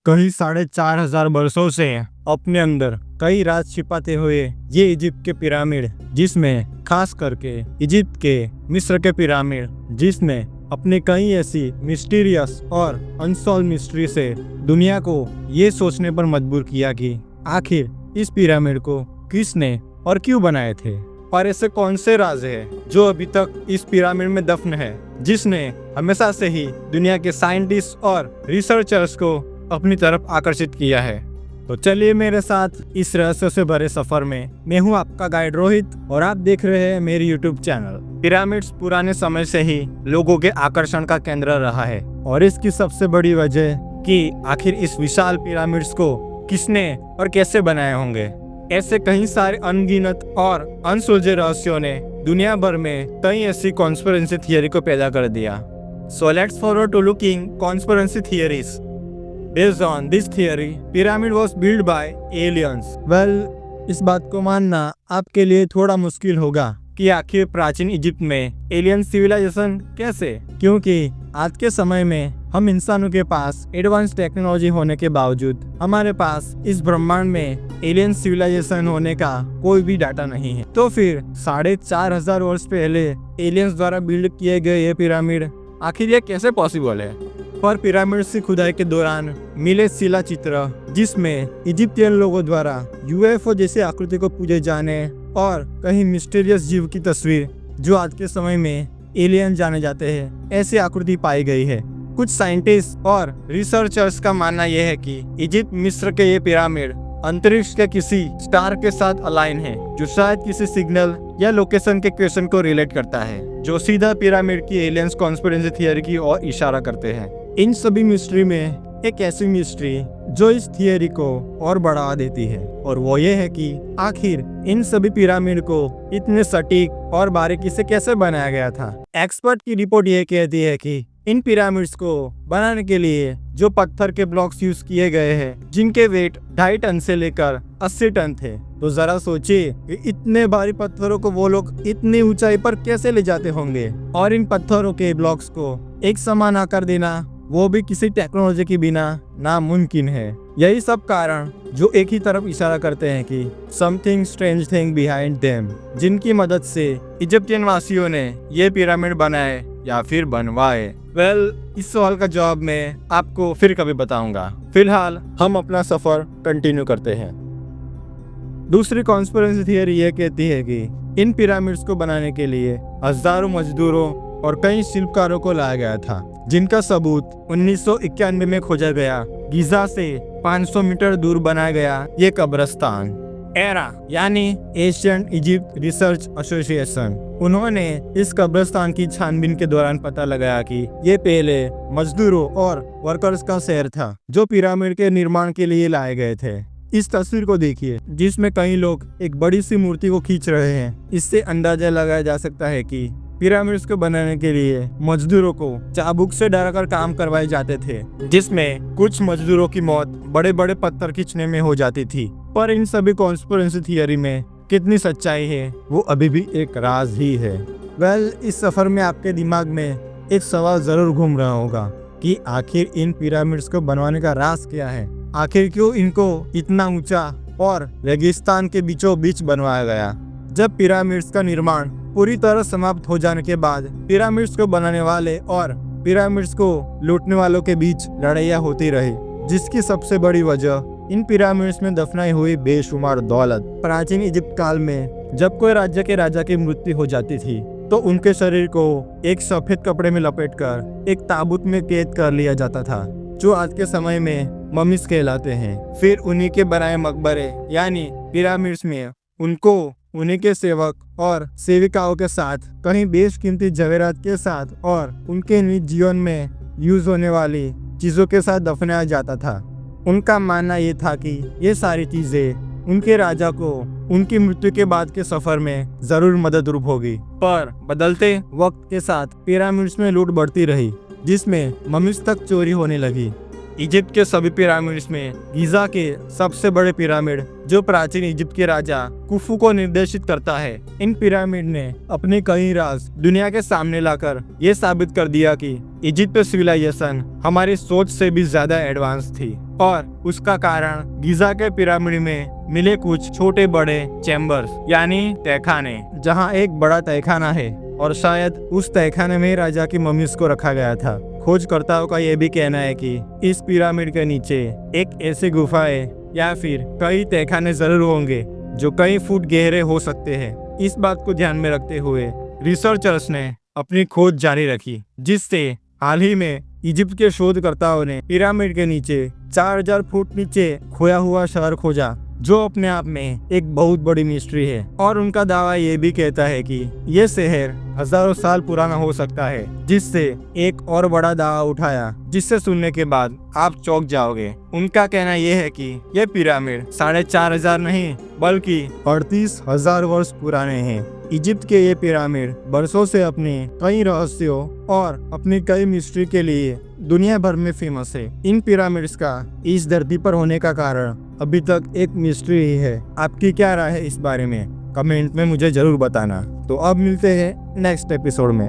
कई 4,500 वर्षों से अपने अंदर कई राज छिपाते हुए ये इजिप्ट के पिरामिड, जिसमें खास करके इजिप्ट के मिस्र के पिरामिड, जिसने अपने कई ऐसी मिस्टीरियस और अनसॉल्व मिस्ट्री से दुनिया को ये सोचने पर मजबूर किया कि आखिर इस पिरामिड को किसने और क्यों बनाए थे। पर ऐसे कौन से राज है जो अभी तक इस पिरामिड में दफन है, जिसने हमेशा से ही दुनिया के साइंटिस्ट और रिसर्चर्स को अपनी तरफ आकर्षित किया है। तो चलिए मेरे साथ इस रहस्य से भरे सफर में। मैं हूँ आपका गाइड रोहित और आप देख रहे हैं मेरी यूट्यूब चैनल। पिरामिड्स पुराने समय से ही लोगों के आकर्षण का केंद्र रहा है, और इसकी सबसे बड़ी वजह कि आखिर इस विशाल पिरामिड्स को किसने और कैसे बनाए होंगे। ऐसे कई सारे अनगिनत और अनसुलझे रहस्यों ने दुनिया भर में कई ऐसी कॉन्स्पिरेसी थियरी को पैदा कर दिया। So let's forward to looking conspiracy theories. Based on this theory, pyramid was built by aliens. Well, इस बात को मानना आपके लिए थोड़ा मुश्किल होगा कि आखिर प्राचीन इजिप्ट में एलियन सिविलाइजेशन कैसे, क्योंकि आज के समय में हम इंसानों के पास एडवांस टेक्नोलॉजी होने के बावजूद हमारे पास इस ब्रह्मांड में एलियन सिविलाइजेशन होने का कोई भी डाटा नहीं है। तो फिर 4,500 वर्ष पहले एलियंस द्वारा बिल्ड किए गए ये पिरामिड आखिर ये कैसे पॉसिबल है। पर पिरामिड की खुदाई के दौरान मिले शिला चित्र, जिसमें इजिप्टियन लोगों द्वारा यूएफओ जैसे आकृति को पूजे जाने और कहीं मिस्टीरियस जीव की तस्वीर, जो आज के समय में एलियन जाने जाते हैं, ऐसी आकृति पाई गई है। कुछ साइंटिस्ट और रिसर्चर्स का मानना यह है कि इजिप्ट मिस्र के ये पिरामिड अंतरिक्ष के किसी स्टार के साथ अलाइन है, जो शायद किसी सिग्नल या लोकेशन के क्वेश्चन को रिलेट करता है, जो सीधा पिरामिड की एलियंस कॉन्स्पिरेसी थियरी की ओर इशारा करते हैं। इन सभी मिस्ट्री में एक ऐसी मिस्ट्री जो इस थियरी को और बढ़ा देती है, और वो ये है कि आखिर इन सभी पिरामिड को इतने सटीक और बारीकी से कैसे बनाया गया था। एक्सपर्ट की रिपोर्ट ये कहती है कि इन पिरामिड्स को बनाने के लिए जो पत्थर के ब्लॉक्स यूज किए गए हैं, जिनके वेट 2.5 टन से लेकर 80 टन थे, तो जरा सोचिए कि इतने भारी पत्थरों को वो लोग इतनी ऊंचाई पर कैसे ले जाते होंगे, और इन पत्थरों के ब्लॉक्स को एक समान आकार देना, वो भी किसी टेक्नोलॉजी के बिना, नामुमकिन है। यही सब कारण जो एक ही तरफ इशारा करते हैं कि something strange thing behind them, जिनकी मदद से इजिप्टियन वासियों ने ये पिरामिड बनाए या फिर बनवाए। इस सवाल का जवाब मैं आपको फिर कभी बताऊंगा। फिलहाल हम अपना सफर कंटिन्यू करते हैं। दूसरी कॉन्स्पिरेसी थियरी ये कहती है कि इन पिरामिड्स को बनाने के लिए हजारों मजदूरों और कई शिल्पकारों को लाया गया था, जिनका सबूत 1991 में खोजा गया। गिजा से 500 मीटर दूर बनाया गया ये कब्रिस्तान एरा यानी एशियन इजिप्ट रिसर्च एसोसिएशन, उन्होंने इस कब्रिस्तान की छानबीन के दौरान पता लगाया कि ये पहले मजदूरों और वर्कर्स का शहर था, जो पिरामिड के निर्माण के लिए लाए गए थे। इस तस्वीर को देखिए, जिसमें कई लोग एक बड़ी सी मूर्ति को खींच रहे हैं। इससे अंदाजा लगाया जा सकता है कि पिरामिड्स को बनाने के लिए मजदूरों को चाबुक से डराकर काम करवाए जाते थे, जिसमें कुछ मजदूरों की मौत बड़े बड़े पत्थर खींचने में हो जाती थी। पर इन सभी कॉन्स्पिरेसी थियरी में कितनी सच्चाई है, वो अभी भी एक राज ही है। इस सफर में आपके दिमाग में एक सवाल जरूर घूम रहा होगा कि आखिर इन पिरामिड्स को बनवाने का राज क्या है। आखिर क्यों इनको इतना ऊंचा और रेगिस्तान के बीचों बीच बनवाया गया। जब पिरामिड्स का निर्माण पूरी तरह समाप्त हो जाने के बाद पिरामिड्स को बनाने वाले और पिरामिड्स को लूटने वालों के बीच लड़ाइयाँ होती रही, जिसकी सबसे बड़ी वजह इन पिरामिड्स में दफनाई हुई बेशुमार दौलत। प्राचीन इजिप्ट काल में जब कोई राज्य के राजा की मृत्यु हो जाती थी, तो उनके शरीर को एक सफेद कपड़े में लपेटकर एक ताबूत में कैद कर लिया जाता था, जो आज के समय में ममीज कहलाते हैं। फिर उन्हीं के बनाए मकबरे यानी पिरामिड्स में उनको उन्हीं के सेवक और सेविकाओं के साथ, कहीं बेशकीमती जवेरात के साथ और उनके निजी जीवन में यूज होने वाली चीजों के साथ दफनाया जाता था। उनका मानना ये था कि ये सारी चीजें उनके राजा को उनकी मृत्यु के बाद के सफर में जरूर मददरूप होगी। पर बदलते वक्त के साथ पिरामिड्स में लूट बढ़ती रही, जिसमें ममीज तक चोरी होने लगी। इजिप्ट के सभी पिरामिड्स में गीजा के सबसे बड़े पिरामिड, जो प्राचीन इजिप्ट के राजा कुफू को निर्देशित करता है। इन पिरामिड ने अपने कई राज दुनिया के सामने लाकर ये साबित कर दिया कि इजिप्ट सिविलाइजेशन हमारी सोच से भी ज्यादा एडवांस थी, और उसका कारण गीजा के पिरामिड में मिले कुछ छोटे बड़े चैम्बर्स यानी तहखाने, जहाँ एक बड़ा तहखाना है और शायद उस तहखाने में राजा की मम्मीज को रखा गया था। खोजकर्ताओं का यह भी कहना है कि इस पिरामिड के नीचे एक ऐसी गुफा है या फिर कई तहखाने जरूर होंगे जो कई फुट गहरे हो सकते हैं। इस बात को ध्यान में रखते हुए रिसर्चर्स ने अपनी खोज जारी रखी, जिससे हाल ही में इजिप्ट के शोधकर्ताओं ने पिरामिड के नीचे 4000 फुट नीचे खोया हुआ शहर खोजा, जो अपने आप में एक बहुत बड़ी मिस्ट्री है। और उनका दावा ये भी कहता है कि ये शहर हजारों साल पुराना हो सकता है, जिससे एक और बड़ा दावा उठाया, जिससे सुनने के बाद आप चौंक जाओगे। उनका कहना यह है कि ये पिरामिड 4500 नहीं बल्कि 38,000 वर्ष पुराने हैं। इजिप्ट के ये पिरामिड बरसों से अपने कई रहस्यों और अपनी कई मिस्ट्री के लिए दुनिया भर में फेमस है। इन पिरामिड्स का इस धरती पर होने का कारण अभी तक एक मिस्ट्री ही है। आपकी क्या राय है इस बारे में? कमेंट में मुझे जरूर बताना। तो अब मिलते हैं नेक्स्ट एपिसोड में।